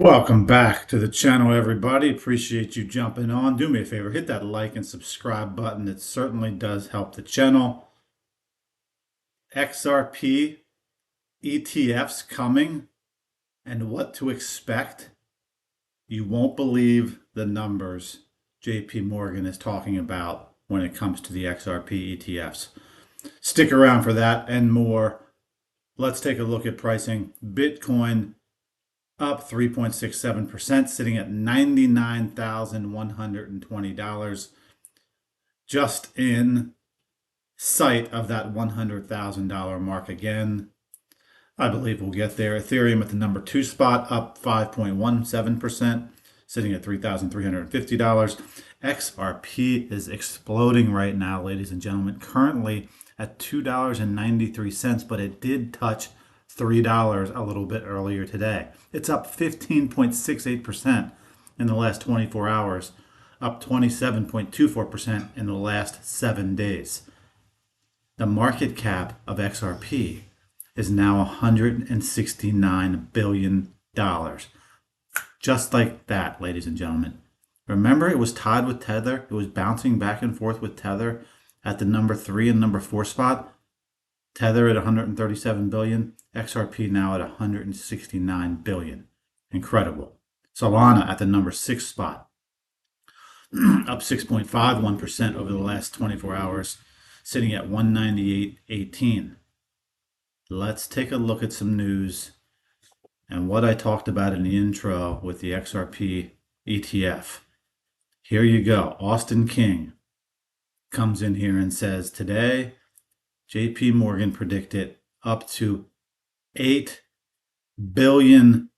Welcome back to the channel, everybody. Appreciate you jumping on. Do me a favor, hit that like and subscribe button. It certainly does help the channel. XRP ETFs coming and what to expect. You won't believe the numbers JP Morgan is talking about when it comes to the XRP ETFs. Stick around for that and more. Let's take a look at pricing. Bitcoin up 3.67%, sitting at $99,120, just in sight of that $100,000 mark again. I believe we'll get there. Ethereum at the number 2 spot, up 5.17%, sitting at $3,350. XRP is exploding right now, ladies and gentlemen, currently at $2.93, but it did touch $3 a little bit earlier today. It's up 15.68% in the last 24 hours, up 27.24% in the last 7 days. The market cap of XRP is now $169 billion. Just like that, ladies and gentlemen. Remember, it was tied with Tether. It was bouncing back and forth with Tether at the number 3 and number 4 spot. Tether at 137 billion, XRP now at 169 billion. Incredible. Solana at the number 6 spot, up 6.51% over the last 24 hours, sitting at 198.18. Let's take a look at some news and what I talked about in the intro with the XRP ETF. Here you go. Austin King comes in here and says, today, JP Morgan predicted up to $8 billion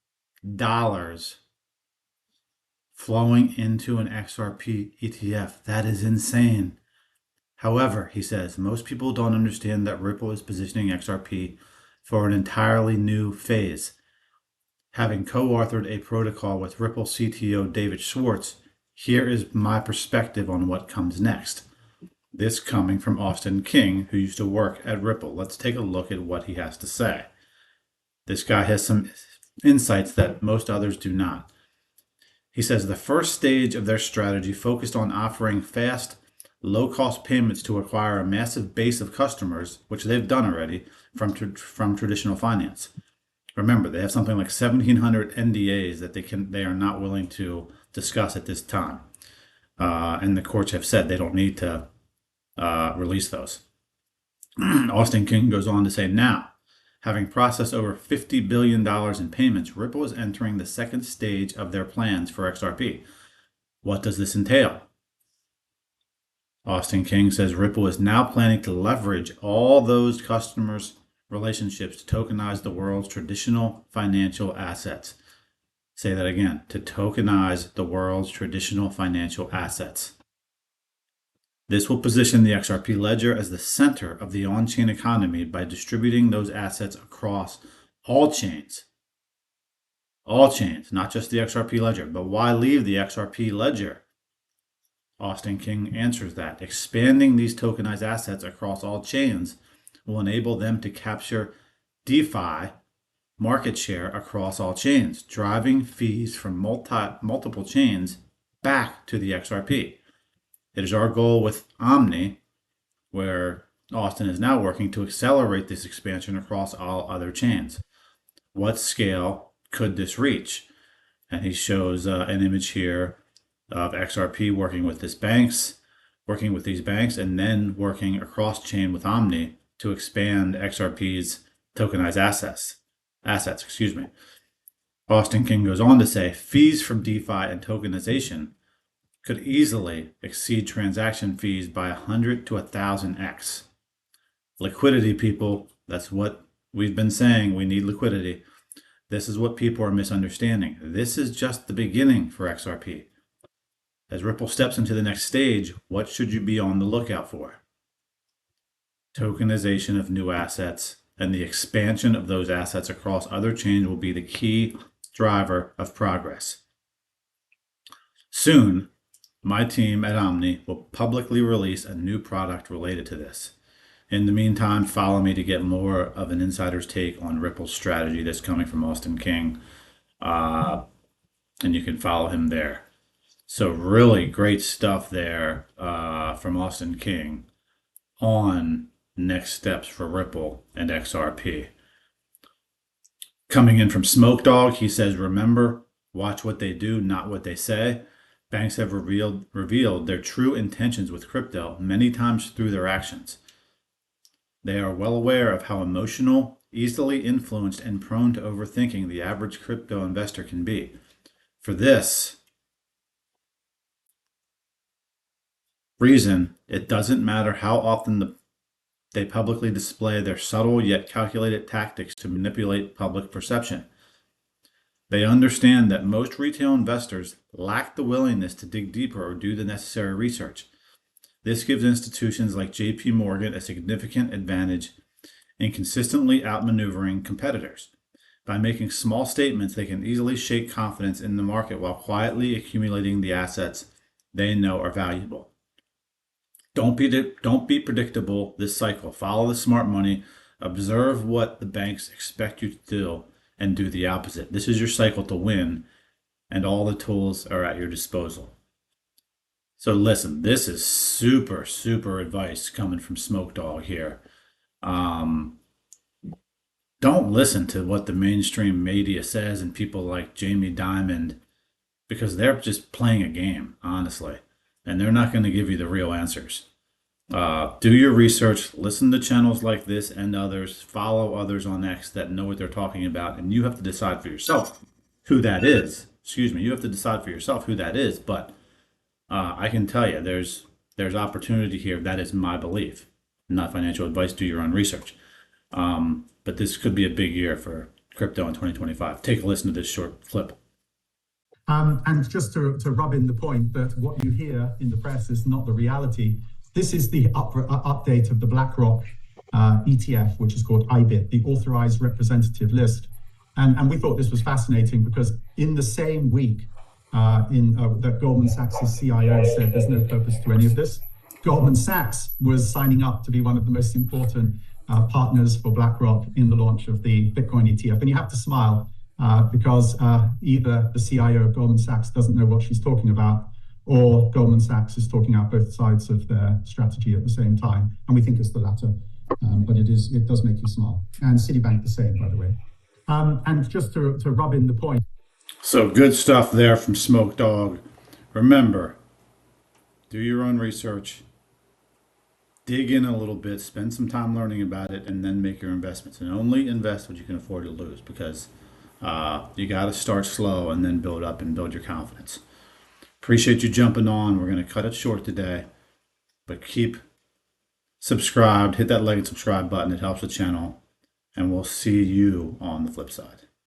flowing into an XRP ETF. That is insane. However, he says, most people don't understand that Ripple is positioning XRP for an entirely new phase. Having co-authored a protocol with Ripple CTO David Schwartz, here is my perspective on what comes next. This coming from Austin King, who used to work at Ripple. Let's take a look at what he has to say. This guy has some insights that most others do not. He says the first stage of their strategy focused on offering fast, low-cost payments to acquire a massive base of customers, which they've done already, from traditional finance. Remember, they have something like 1,700 NDAs that they are not willing to discuss at this time. And the courts have said they don't need to release those. Austin King goes on to say, now, having processed over $50 billion in payments, Ripple is entering the second stage of their plans for XRP. What does this entail? Austin King says Ripple is now planning to leverage all those customers' relationships to tokenize the world's traditional financial assets. Say that again, to tokenize the world's traditional financial assets. This will position the XRP ledger as the center of the on-chain economy by distributing those assets across all chains. All chains, not just the XRP ledger. But why leave the XRP ledger? Austin King answers that. Expanding these tokenized assets across all chains will enable them to capture DeFi market share across all chains, driving fees from multiple chains back to the XRP. It is our goal with Omni, where Austin is now working to accelerate this expansion across all other chains. What scale could this reach? And he shows an image here of XRP working with these banks, and then working across chain with Omni to expand XRP's tokenized assets. Austin King goes on to say, fees from DeFi and tokenization could easily exceed transaction fees by 100 to 1,000x. Liquidity, people, that's what we've been saying. We need liquidity. This is what people are misunderstanding. This is just the beginning for XRP. As Ripple steps into the next stage, what should you be on the lookout for? Tokenization of new assets, and the expansion of those assets across other chains will be the key driver of progress. Soon, my team at Omni will publicly release a new product related to this. In the meantime, follow me to get more of an insider's take on Ripple's strategy that's coming from Austin King. and you can follow him there. So really great stuff there from Austin King on next steps for Ripple and XRP. Coming in from Smoke Dog, he says, remember, watch what they do, not what they say. Banks have revealed their true intentions with crypto many times through their actions. They are well aware of how emotional, easily influenced, and prone to overthinking the average crypto investor can be. For this reason, it doesn't matter how often they publicly display their subtle yet calculated tactics to manipulate public perception. They understand that most retail investors lack the willingness to dig deeper or do the necessary research. This gives institutions like JP Morgan a significant advantage in consistently outmaneuvering competitors. By making small statements, they can easily shake confidence in the market while quietly accumulating the assets they know are valuable. Don't be predictable this cycle. Follow the smart money. Observe what the banks expect you to do and do the opposite. This is your cycle to win, and all the tools are at your disposal. So listen, this is super, super advice coming from Smoke Dog here. Don't listen to what the mainstream media says and people like Jamie Dimon, because they're just playing a game, honestly, and they're not going to give you the real answers. Do your research, listen to channels like this and others, follow others on X that know what they're talking about, and you have to decide for yourself who that is. You have to decide for yourself who that is, but I can tell you there's opportunity here. That is my belief. Not financial advice, do your own research. But this could be a big year for crypto in 2025. Take a listen to this short clip. And just to rub in the point that what you hear in the press is not the reality. This is the update of the BlackRock ETF, which is called IBIT, the Authorized Representative List. And we thought this was fascinating because in the same week that Goldman Sachs' CIO said there's no purpose to any of this, Goldman Sachs was signing up to be one of the most important partners for BlackRock in the launch of the Bitcoin ETF. And you have to smile because either the CIO of Goldman Sachs doesn't know what she's talking about, or Goldman Sachs is talking out both sides of their strategy at the same time. And we think it's the latter, but it does make you smile. And Citibank the same, by the way. And just to rub in the point. So good stuff there from Smoke Dog. Remember, do your own research, dig in a little bit, spend some time learning about it, and then make your investments. And only invest what you can afford to lose, because you got to start slow and then build up and build your confidence. Appreciate you jumping on. We're going to cut it short today, but keep subscribed. Hit that like and subscribe button. It helps the channel, and we'll see you on the flip side.